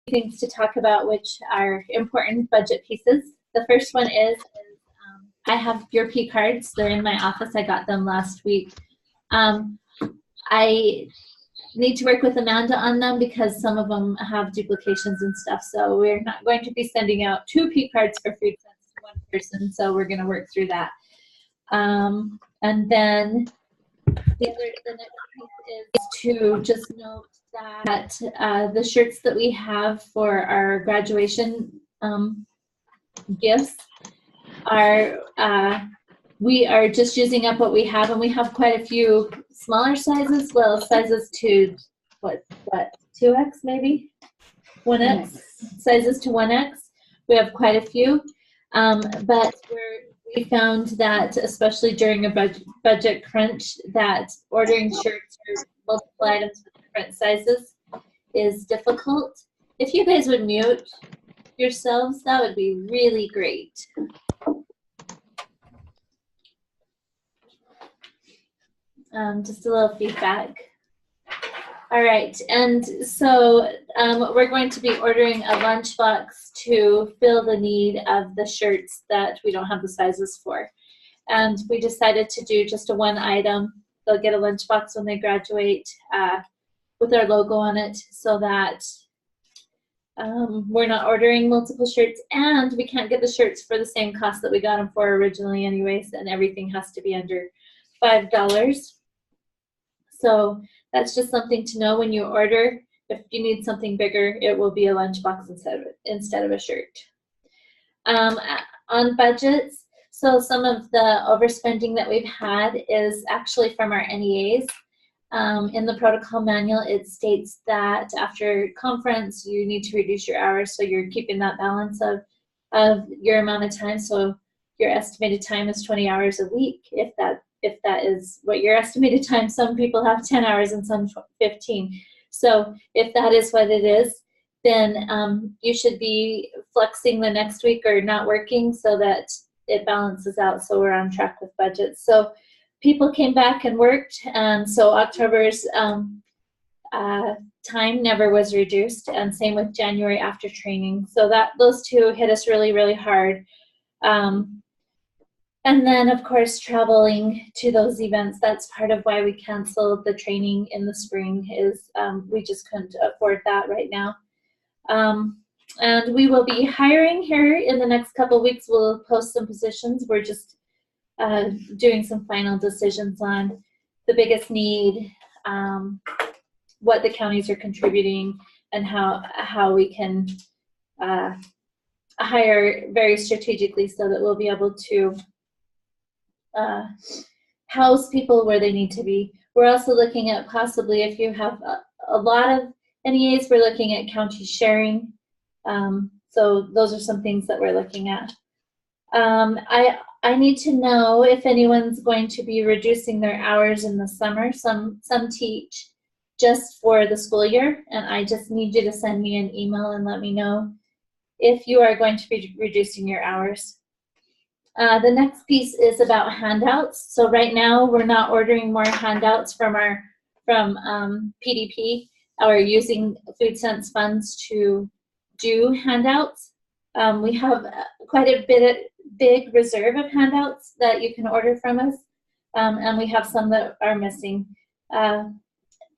things to talk about, which are important budget pieces. The first one is I have your P cards. They're in my office. I got them last week. I need to work with Amanda on them because some of them have duplications and stuff. So we're not going to be sending out 2 P cards for food cents to one person. So we're going to work through that. And then the next piece is to just note that the shirts that we have for our graduation gifts are we are just using up what we have, and we have quite a few smaller sizes. Well, sizes to what 2X maybe, 1X, sizes to 1X. We have quite a few, but we found that especially during a budget crunch, that ordering shirts or multiple items with different sizes is difficult. If you guys would mute yourselves, that would be really great. Just a little feedback. All right, and so we're going to be ordering a lunchbox to fill the need of the shirts that we don't have the sizes for. And we decided to do just a 1 item. They'll get a lunchbox when they graduate with our logo on it, so that we're not ordering multiple shirts, and we can't get the shirts for the same cost that we got them for originally anyways, and everything has to be under $5. So that's just something to know when you order. If you need something bigger, it will be a lunchbox instead of a shirt. On budgets, so some of the overspending that we've had is actually from our NEAs. In the protocol manual, it states that after conference, you need to reduce your hours, so you're keeping that balance of your amount of time. So your estimated time is 20 hours a week, if that is what your estimated time. Some people have 10 hours and some 15. So if that is what it is, then you should be flexing the next week or not working so that it balances out, so we're on track with budgets. So people came back and worked, and so October's time never was reduced, and same with January after training. So those two hit us really, really hard. And then, of course, traveling to those events, that's part of why we canceled the training in the spring, is we just couldn't afford that right now. And we will be hiring here in the next couple of weeks. We'll post some positions. We're just doing some final decisions on the biggest need, what the counties are contributing, and how we can hire very strategically so that we'll be able to house people where they need to be. We're also looking at possibly, if you have a lot of NEAs, we're looking at county sharing. So those are some things that we're looking at. I need to know if anyone's going to be reducing their hours in the summer. Some teach just for the school year, and I just need you to send me an email and let me know if you are going to be reducing your hours. The next piece is about handouts. So right now we're not ordering more handouts from PDP or using food sense funds to do handouts. We have quite a big reserve of handouts that you can order from us, and we have some that are missing.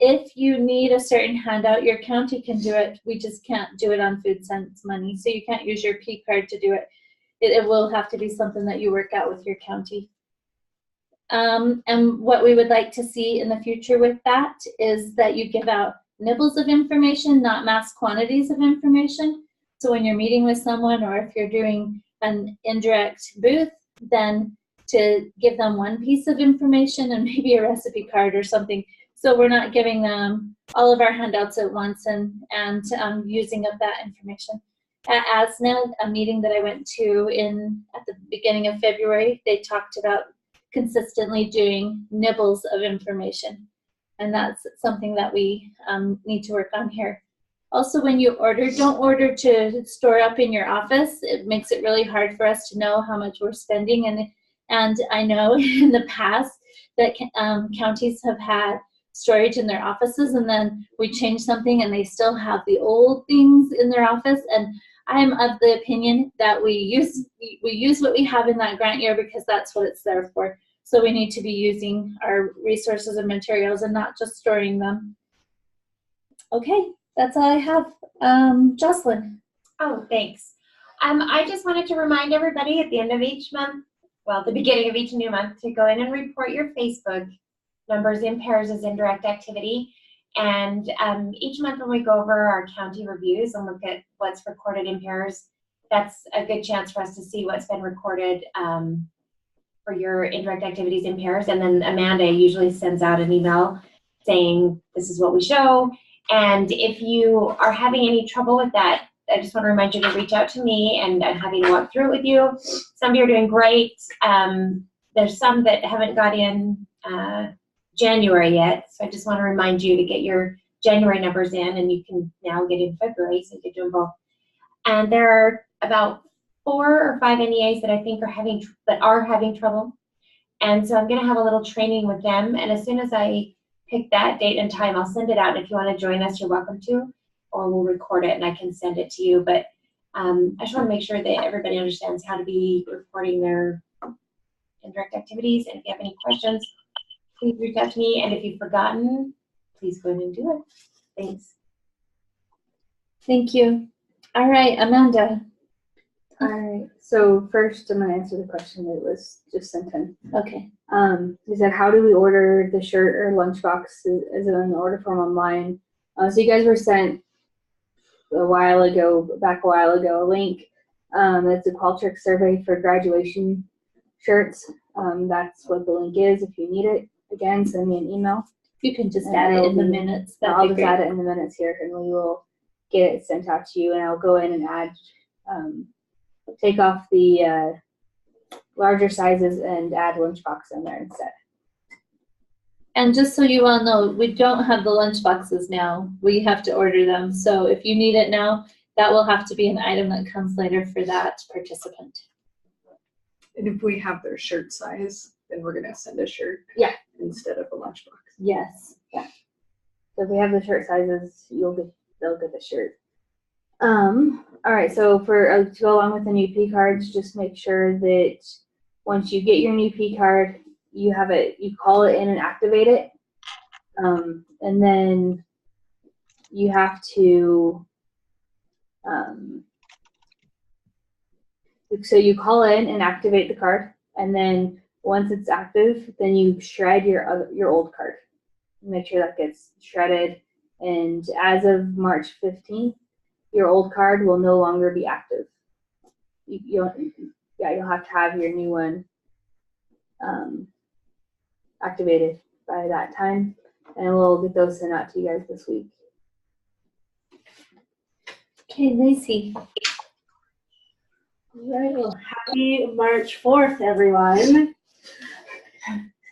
If you need a certain handout, your county can do it. We just can't do it on food sense money, so you can't use your P card to do it. It will have to be something that you work out with your county. And what we would like to see in the future with that is that you give out nibbles of information, not mass quantities of information. So when you're meeting with someone, or if you're doing an indirect booth, then to give them one piece of information and maybe a recipe card or something. So we're not giving them all of our handouts at once and using up that information. At ASNA, a meeting that I went to at the beginning of February, they talked about consistently doing nibbles of information. And that's something that we need to work on here. Also, when you order, don't order to store up in your office. It makes it really hard for us to know how much we're spending. And I know in the past that counties have had storage in their offices, and then we change something and they still have the old things in their office. And I'm of the opinion that we use what we have in that grant year because that's what it's there for. So we need to be using our resources and materials and not just storing them. Okay, that's all I have. Jocelyn. Oh, thanks. I just wanted to remind everybody at the end of each month, well, the beginning of each new month, to go in and report your Facebook numbers in pairs as indirect activity. And each month when we go over our county reviews and look at what's recorded in pairs, that's a good chance for us to see what's been recorded for your indirect activities in pairs. And then Amanda usually sends out an email saying, this is what we show. And if you are having any trouble with that, I just want to remind you to reach out to me, and I'm happy to walk through it with you. Some of you are doing great. There's some that haven't got in January yet, so I just want to remind you to get your January numbers in, and you can now get in February, so you can do them both. And there are about 4 or 5 NEAs that I think are having trouble, and so I'm going to have a little training with them, and as soon as I pick that date and time, I'll send it out. If you want to join us, you're welcome to, or we'll record it and I can send it to you. But I just want to make sure that everybody understands how to be reporting their indirect activities. And if you have any questions, please reach out to me. And if you've forgotten, please go ahead and do it. Thanks. Thank you. All right, Amanda. All right. So first, I'm going to answer the question that was just sent in. Okay. He said, how do we order the shirt or lunchbox? Is it on the order form online? So you guys were sent a while ago, a link. It's a Qualtrics survey for graduation shirts. That's what the link is. If you need it, again, send me an email. You can just add it in the minutes. I'll just add it in the minutes here, and we will get it sent out to you. And I'll go in and add, take off the larger sizes and add lunchbox in there instead. And just so you all know, we don't have the lunch boxes now. We have to order them. So if you need it now, that will have to be an item that comes later for that participant. And if we have their shirt size, then we're gonna send a shirt. Yeah. Instead of a lunchbox. Yes. Yeah. So if we have the shirt sizes, they'll get the shirt. All right. So for to go along with the new P cards, just make sure that once you get your new P card, you have it. You call it in and activate it, and then you have to. So you call in and activate the card, and then once it's active, then you shred your old card. Make sure that gets shredded, and as of March 15th, your old card will no longer be active. You'll have to have your new one activated by that time, and we'll get those sent out to you guys this week. Okay, Lacey. All right, well, happy March 4th, everyone.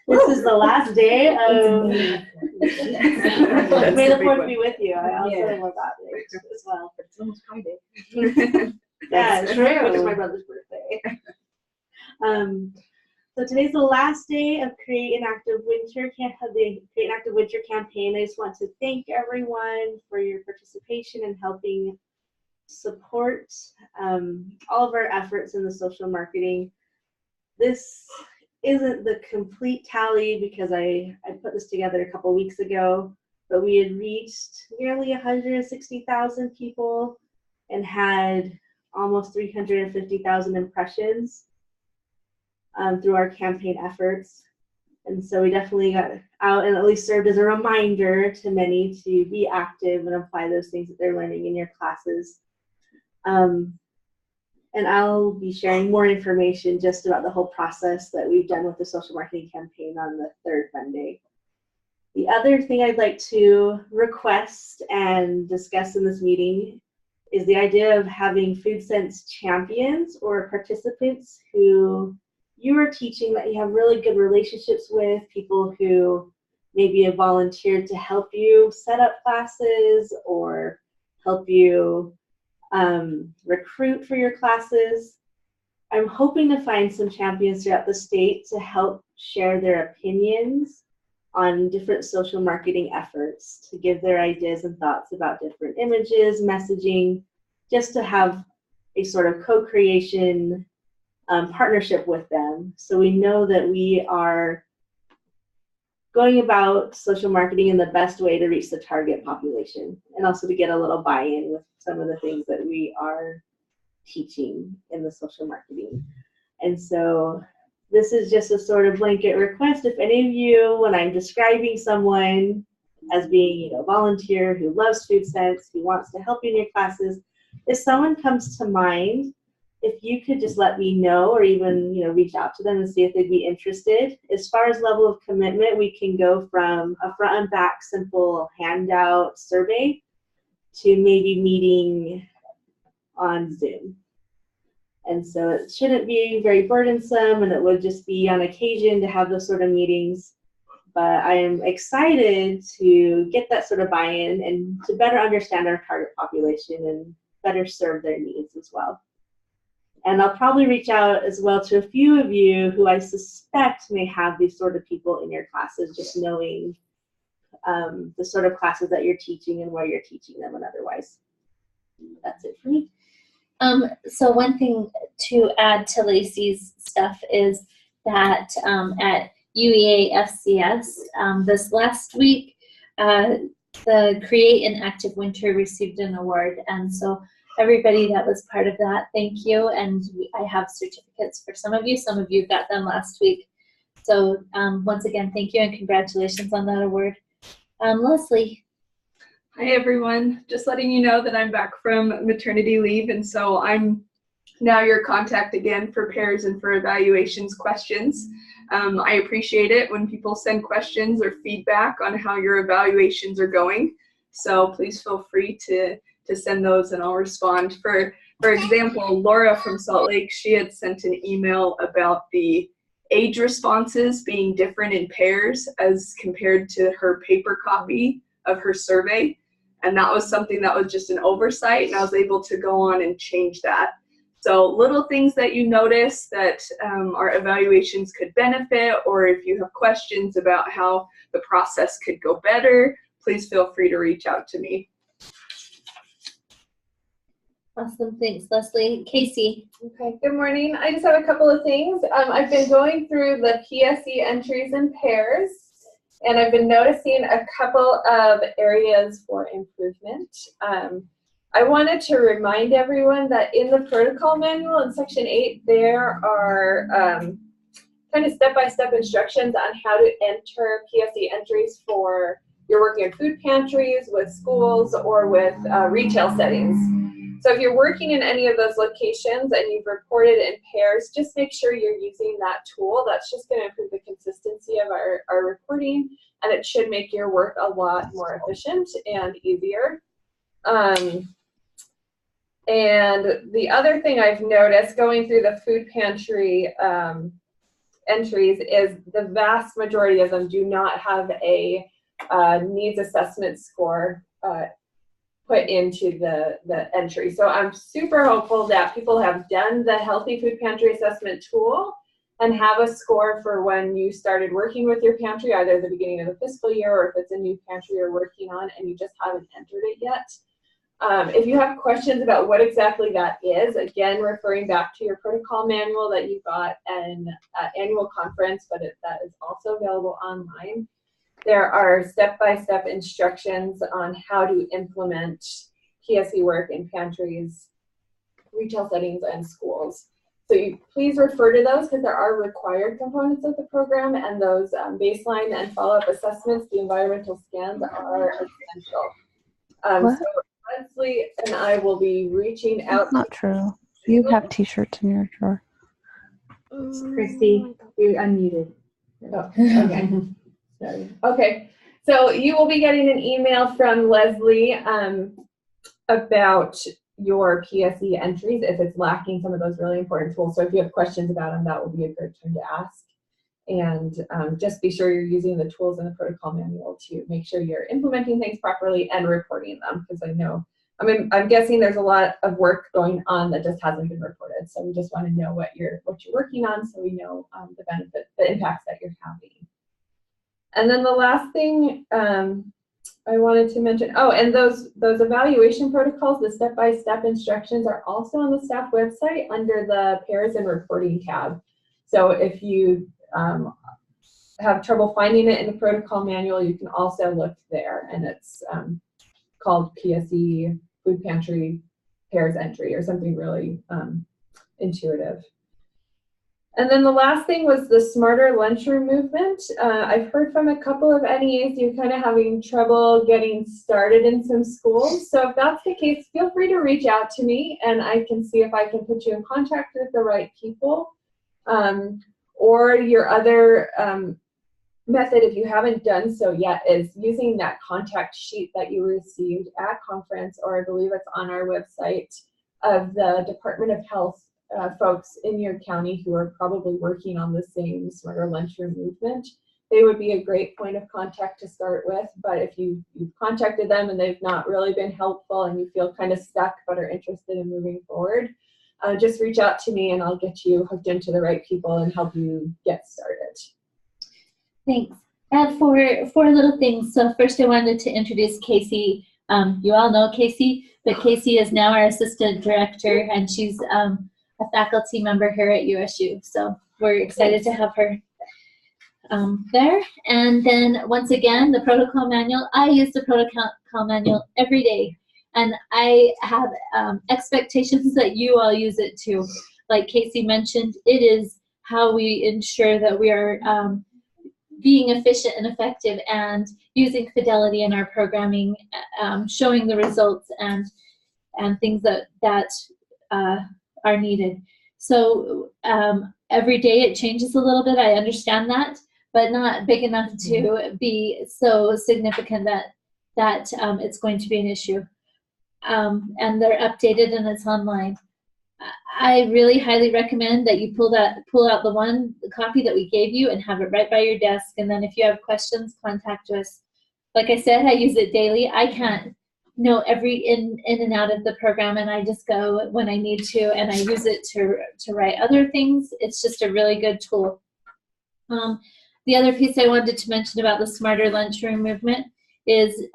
This is the last day of May the 4th be with you. I also love that day as well. It's almost Friday. Yeah, That's true. true. Which is my brother's birthday. So today's the last day of Create an Active Winter campaign. I just want to thank everyone for your participation in helping support all of our efforts in the social marketing. This isn't the complete tally because I put this together a couple weeks ago, but we had reached nearly 160,000 people and had almost 350,000 impressions through our campaign efforts. And so we definitely got out and at least served as a reminder to many to be active and apply those things that they're learning in your classes. And I'll be sharing more information just about the whole process that we've done with the social marketing campaign on the third Monday. The other thing I'd like to request and discuss in this meeting is the idea of having Food Sense champions or participants who you are teaching that you have really good relationships with, people who maybe have volunteered to help you set up classes or help you recruit for your classes. I'm hoping to find some champions throughout the state to help share their opinions on different social marketing efforts to give their ideas and thoughts about different images, messaging, just to have a sort of co-creation partnership with them. So we know that we are going about social marketing in the best way to reach the target population, and also to get a little buy-in with some of the things that we are teaching in the social marketing. And so this is just a sort of blanket request. If any of you, when I'm describing someone as being, a volunteer who loves food sense, who wants to help you in your classes, if someone comes to mind, if you could just let me know, or even, reach out to them and see if they'd be interested. As far as level of commitment, we can go from a front and back simple handout survey to maybe meeting on Zoom. And so it shouldn't be very burdensome, and it would just be on occasion to have those sort of meetings. But I am excited to get that sort of buy-in and to better understand our target population and better serve their needs as well. And I'll probably reach out as well to a few of you who I suspect may have these sort of people in your classes, just knowing the sort of classes that you're teaching and where you're teaching them and otherwise. That's it for me. So one thing to add to Lacey's stuff is that at UEA FCS this last week, the Create an Active Winter received an award, and so everybody that was part of that, thank you. And I have certificates for some of you got them last week. So once again, thank you and congratulations on that award. Leslie. Hi everyone, just letting you know that I'm back from maternity leave, and so I'm now your contact again for pairs and for evaluations questions. I appreciate it when people send questions or feedback on how your evaluations are going, so please feel free to send those and I'll respond. For example, Laura from Salt Lake, she had sent an email about the age responses being different in pairs as compared to her paper copy of her survey. And that was something that was just an oversight, and I was able to go on and change that. So little things that you notice that our evaluations could benefit, or if you have questions about how the process could go better, please feel free to reach out to me. Awesome, thanks, Leslie. Casey. Okay, good morning. I just have a couple of things. I've been going through the PSE entries in pairs, and I've been noticing a couple of areas for improvement. I wanted to remind everyone that in the protocol manual in section 8, there are kind of step-by-step instructions on how to enter PSE entries for you're working in food pantries, with schools, or with retail settings. So if you're working in any of those locations and you've reported in pairs, just make sure you're using that tool. That's just going to improve the consistency of our reporting, and it should make your work a lot more efficient and easier. And the other thing I've noticed going through the food pantry entries is the vast majority of them do not have a needs assessment score put into the entry. So I'm super hopeful that people have done the Healthy Food Pantry Assessment tool and have a score for when you started working with your pantry, either at the beginning of the fiscal year or if it's a new pantry you're working on and you just haven't entered it yet. If you have questions about what exactly that is, again, referring back to your protocol manual that you got in annual conference, but that is also available online. There are step-by-step instructions on how to implement PSE work in pantries, retail settings, and schools. So please refer to those because there are required components of the program, and those baseline and follow-up assessments, the environmental scans, are essential. So Leslie and I will be reaching out. That's not true. You have t-shirts in your drawer. Christy, you're unmuted. Oh, okay. Sorry. Okay, so you will be getting an email from Leslie about your PSE entries if it's lacking some of those really important tools. So if you have questions about them, that will be a good time to ask. And just be sure you're using the tools in the protocol manual to make sure you're implementing things properly and reporting them, because I'm guessing there's a lot of work going on that just hasn't been reported. So we just want to know what you're working on, so we know the benefit, the impacts that you're having. And then the last thing I wanted to mention, oh, and those evaluation protocols, the step-by-step instructions are also on the staff website under the pairs and reporting tab. So if you have trouble finding it in the protocol manual, you can also look there, and it's called PSE Food Pantry Pairs Entry or something really intuitive. And then the last thing was the smarter lunchroom movement. I've heard from a couple of NEAs you're kind of having trouble getting started in some schools. So if that's the case, feel free to reach out to me and I can see if I can put you in contact with the right people. Or your other method, if you haven't done so yet, is using that contact sheet that you received at conference, or I believe it's on our website, of the Department of Health folks in your county who are probably working on the same smarter lunchroom movement. They would be a great point of contact to start with, but if you've contacted them and they've not really been helpful and you feel kind of stuck but are interested in moving forward, just reach out to me and I'll get you hooked into the right people and help you get started. Thanks. Four little things. So first I wanted to introduce Casey. You all know Casey, but Casey is now our assistant director and she's a faculty member here at USU. So we're excited to have her there. And then once again, the protocol manual. I use the protocol manual every day. And I have expectations that you all use it too. Like Casey mentioned, it is how we ensure that we are being efficient and effective and using fidelity in our programming, showing the results and things that are needed. So every day it changes a little bit. I understand that, but not big enough to be so significant that it's going to be an issue. And they're updated and it's online. I really highly recommend that you pull out the copy that we gave you and have it right by your desk. And then if you have questions, contact us. Like I said, I use it daily. I can't know every in and out of the program, and I just go when I need to, and I use it to write other things. It's just a really good tool. The other piece I wanted to mention about the smarter lunchroom movement is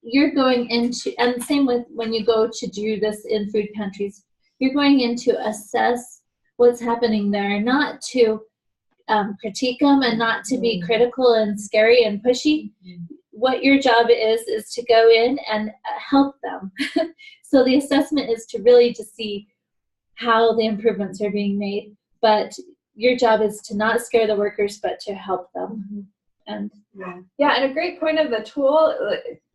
you're going into, and same with when you go to do this in food pantries, you're going in to assess what's happening there, not to critique them and not to be critical and scary and pushy. What your job is to go in and help them. So the assessment is to really to see how the improvements are being made, but your job is to not scare the workers, but to help them. And yeah, and a great point of the tool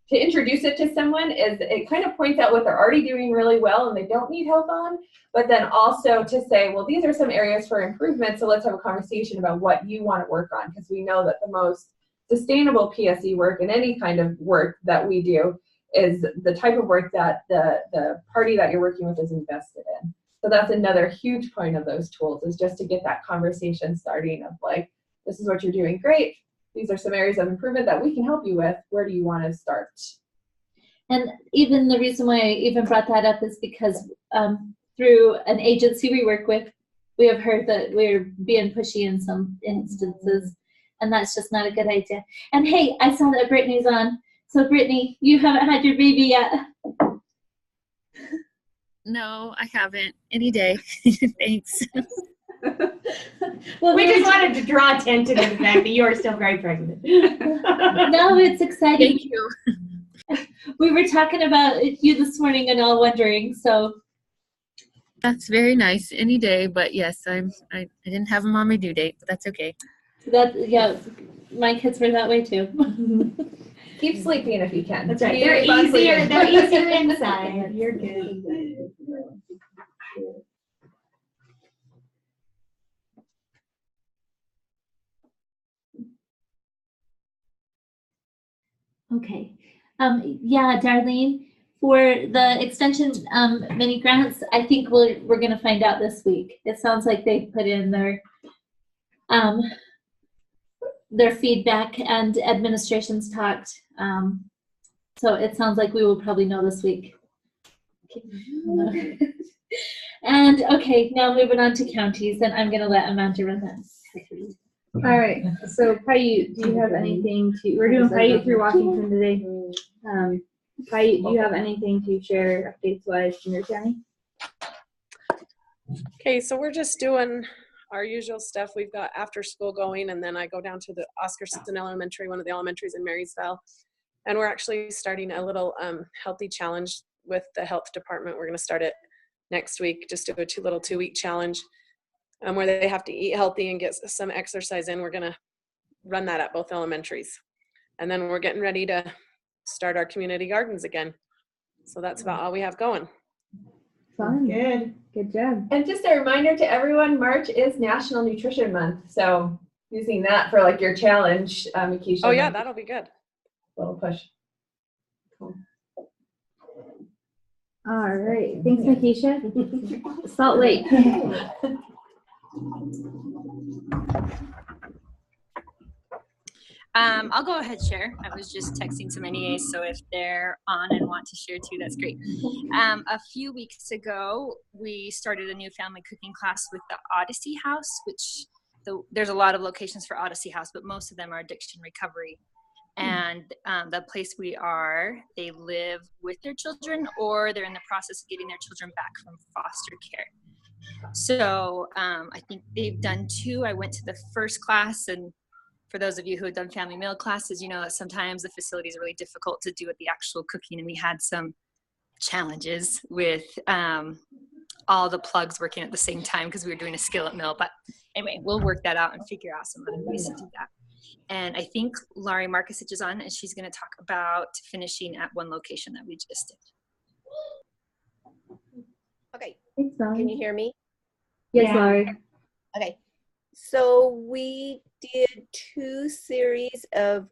to introduce it to someone is it kind of points out what they're already doing really well and they don't need help on, but then also to say, well, these are some areas for improvement, so let's have a conversation about what you want to work on, because we know that the most sustainable PSE work and any kind of work that we do is the type of work that the party that you're working with is invested in. So that's another huge point of those tools, is just to get that conversation starting of like, this is what you're doing great. These are some areas of improvement that we can help you with. Where do you want to start? And even the reason why I even brought that up is because through an agency we work with, we have heard that we're being pushy in some instances, and that's just not a good idea. And hey, I saw that Brittany's on. So Brittany, you haven't had your baby yet. No, I haven't. Any day. Thanks. Well, we just wanted to draw attention to the fact that you are still very pregnant. No, it's exciting. Thank you. We were talking about you this morning and all wondering, so. That's very nice. Any day, but yes, I didn't have him on my due date, but that's okay. Yeah, my kids were that way too. Keep sleeping if you can. That's right. They're easier inside. You're good. Okay. Yeah, Darlene, for the extension mini grants, I think we're going to find out this week. It sounds like they put in their feedback and administration's talked. So it sounds like we will probably know this week. And okay, now moving on to counties, and I'm going to let Amanda run that. All right. So Paiute, do you have anything to? We're doing Paiute through Washington today. Paiute, do you have anything to share updates wise from your county? Okay, so we're just doing our usual stuff. We've got after school going, and then I go down to the Oscarson Elementary, one of the elementaries in Marysville. And we're actually starting a little healthy challenge with the health department. We're going to start it next week, just do a two-week challenge where they have to eat healthy and get some exercise in. We're going to run that at both elementaries. And then we're getting ready to start our community gardens again. So that's about all we have going. Fun. Good. Good job. And just a reminder to everyone, March is National Nutrition Month. So using that for like your challenge, Keisha. Oh yeah, that'll be good. Little push. All right. Thanks, Makisha. Salt Lake. I'll go ahead share. I was just texting some NEAs, so if they're on and want to share too, that's great. A few weeks ago, we started a new family cooking class with the Odyssey House, which there's a lot of locations for Odyssey House, but most of them are addiction recovery. And the place we are, they live with their children or they're in the process of getting their children back from foster care. So I think they've done 2. I went to the first class, and for those of you who have done family meal classes, you know that sometimes the facility is really difficult to do with the actual cooking, and we had some challenges with all the plugs working at the same time because we were doing a skillet meal. But anyway, we'll work that out and figure out some other ways to do that. And I think Laurie Markusich is on, and she's going to talk about finishing at one location that we just did. Okay, Thanks, Laurie. can you hear me? Yes, Yeah. Laurie. Okay, so we did 2 series of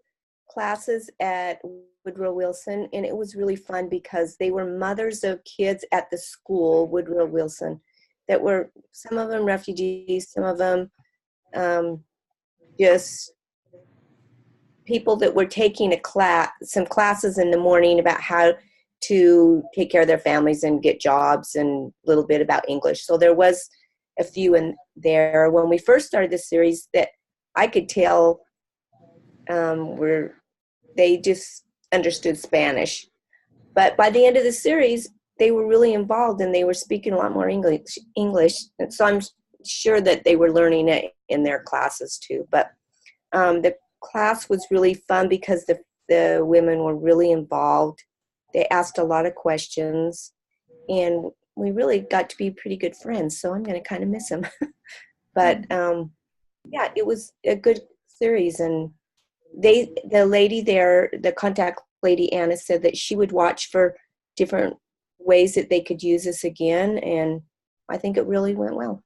classes at Woodrow Wilson, and it was really fun because they were mothers of kids at the school, Woodrow Wilson, that were, some of them refugees, some of them just people that were taking some classes in the morning about how to take care of their families and get jobs and a little bit about English. So there was a few in there. When we first started this series, that I could tell they just understood Spanish. But by the end of the series, they were really involved and they were speaking a lot more English. And so I'm sure that they were learning it in their classes too. But the class was really fun because the women were really involved. They asked a lot of questions, and we really got to be pretty good friends. So I'm going to kind of miss them. But yeah, it was a good series. And the lady there, the contact lady, Anna, said that she would watch for different ways that they could use this again. And I think it really went well.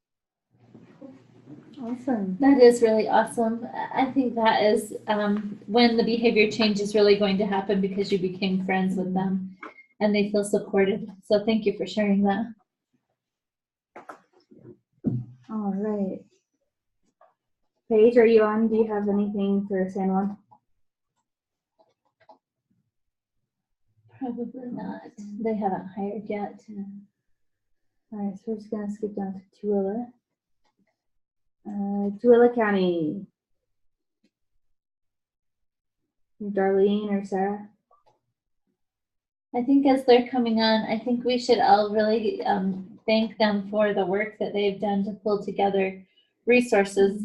Awesome. That is really awesome. I think that is when the behavior change is really going to happen because you became friends with them and they feel supported. So thank you for sharing that. All right. Paige, are you on? Do you have anything for San Juan? Probably not. They haven't hired yet. All right, so we're just going to skip down to Tooele. Tooele County. Darlene or Sarah? I think as they're coming on, I think we should all really thank them for the work that they've done to pull together resources.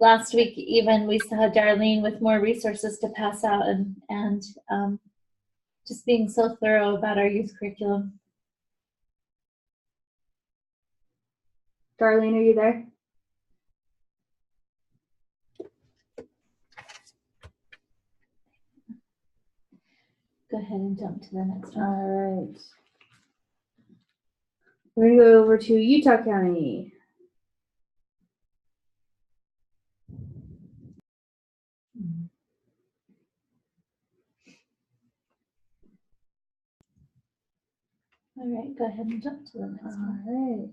Last week, even we saw Darlene with more resources to pass out and just being so thorough about our youth curriculum. Darlene, are you there? Go ahead and jump to the next one. All right. We're going to go over to Utah County. All right, go ahead and jump to the next one. All right.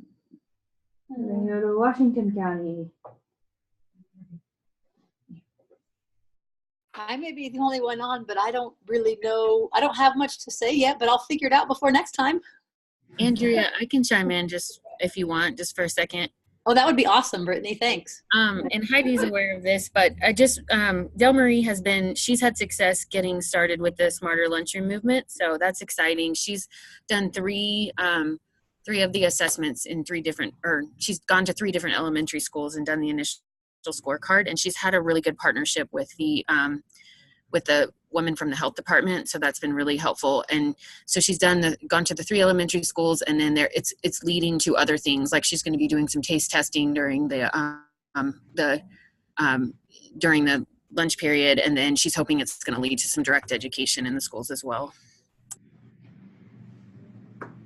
We're going to go to Washington County. I may be the only one on, but I don't really know. I don't have much to say yet, but I'll figure it out before next time. Andrea, I can chime in just if you want, just for a second. Oh, that would be awesome, Brittany. Thanks. And Heidi's aware of this, but I just, Del Marie she's had success getting started with the Smarter Lunchroom movement. So that's exciting. She's done three of the assessments in she's gone to 3 different elementary schools and done the initial scorecard. And she's had a really good partnership with the woman from the health department. So that's been really helpful. And so she's gone to the 3 elementary schools, and then it's leading to other things. Like she's going to be doing some taste testing during the lunch period. And then she's hoping it's going to lead to some direct education in the schools as well.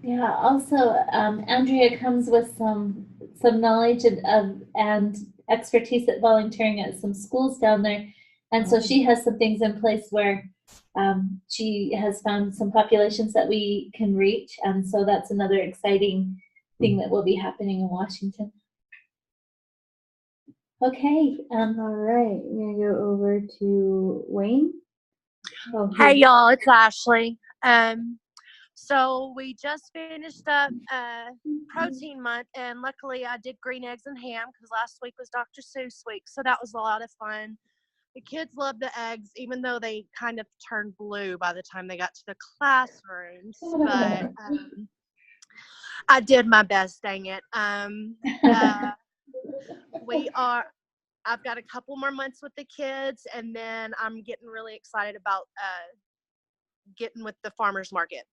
Yeah, also, Andrea comes with some knowledge and expertise at volunteering at some schools down there. And so she has some things in place where she has found some populations that we can reach. And so that's another exciting thing that will be happening in Washington. Okay. All right. We're going to go over to Wayne. Hey, y'all. It's Ashley. So we just finished up protein month, and luckily I did green eggs and ham because last week was Dr. Seuss week. So that was a lot of fun. The kids loved the eggs, even though they kind of turned blue by the time they got to the classrooms. But I did my best, dang it. I've got a couple more months with the kids, and then I'm getting really excited about getting with the farmers market,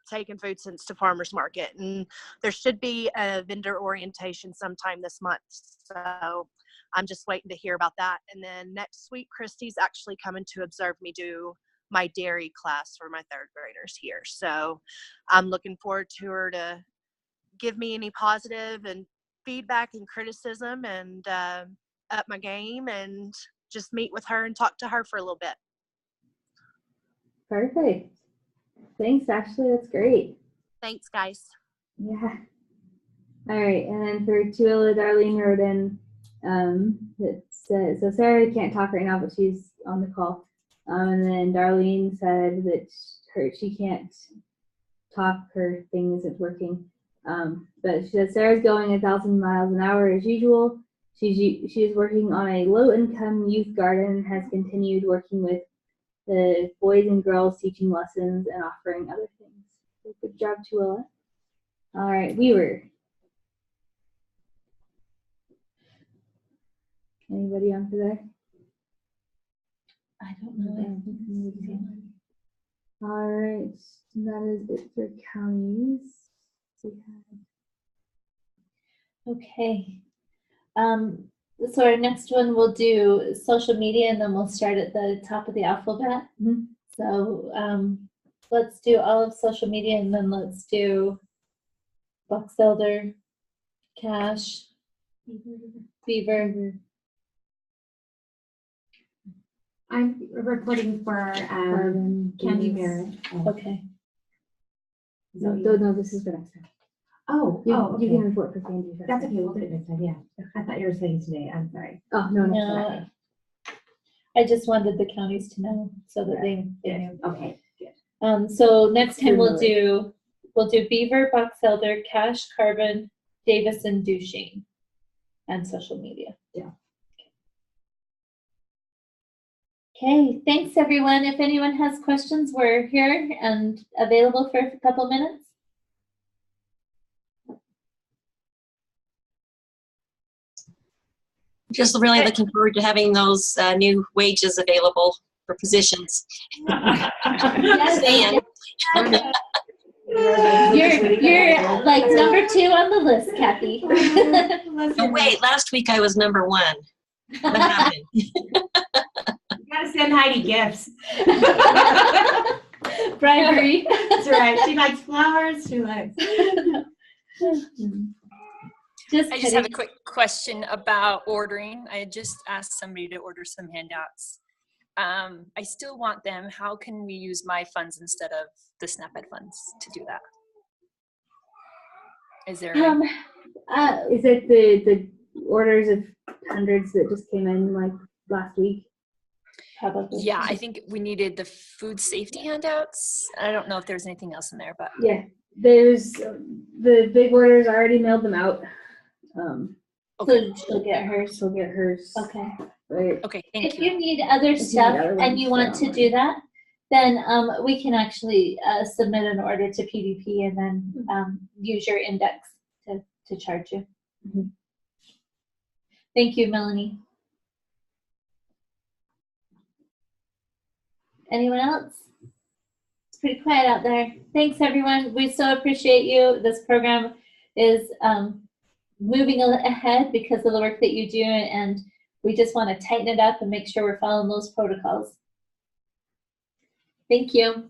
taking food sense to farmers market. And there should be a vendor orientation sometime this month. So I'm just waiting to hear about that. And then next week, Christy's actually coming to observe me do my dairy class for my 3rd graders here. So I'm looking forward to her to give me any positive and feedback and criticism, and up my game and just meet with her and talk to her for a little bit. Perfect. Thanks, Ashley. That's great. Thanks, guys. Yeah. All right. And then for Tuilla, Darlene wrote in that said, so Sarah can't talk right now, but she's on the call. And then Darlene said that she can't talk, her thing isn't working. But she said Sarah's going 1,000 miles an hour as usual. She's working on a low-income youth garden and has continued working with the boys and girls, teaching lessons and offering other things. So good job, Tuilla. All right, Weaver. Anybody on for there? I don't know. All right, that is it for counties. Okay. So our next one we'll do social media, and then we'll start at the top of the alphabet. Mm-hmm. So let's do all of social media, and then let's do Box Elder, Cash, Beaver. I'm reporting for Candy Barrett. Okay. No, this is for next time. Okay. You can report for Candy. That's okay. We'll do it next time. Yeah. I thought you were saying today. I'm sorry. Oh no. I just wanted the counties to know so that they knew. Okay. Good. So next time we'll do Beaver, Box Elder, Cash, Carbon, Davis, and Duchesne, and social media. Yeah. Okay, thanks everyone. If anyone has questions, we're here and available for a couple minutes. Just really looking forward to having those new wages available for positions. Yes. You're like number 2 on the list, Kathy. Oh, wait, last week I was number 1. What happened? You gotta send Heidi gifts. Bribery. That's right. She likes flowers. She likes. I just have a quick question about ordering. I just asked somebody to order some handouts. I still want them. How can we use my funds instead of the SNAP-Ed funds to do that? Is there is it the orders of hundreds that just came in like last week? Yeah, I think we needed the food safety handouts. I don't know if there's anything else in there, but yeah, there's the big orders. I already mailed them out. So she'll get hers. She'll get hers. Okay. Right. Okay, thank If you. you need other you need stuff other and you ones, want so- to do that, then we can actually submit an order to PDP and then use your index to charge you. Mhm. Thank you, Melanie. Anyone else? It's pretty quiet out there. Thanks, everyone. We so appreciate you. This program is moving ahead because of the work that you do, and we just want to tighten it up and make sure we're following those protocols. Thank you.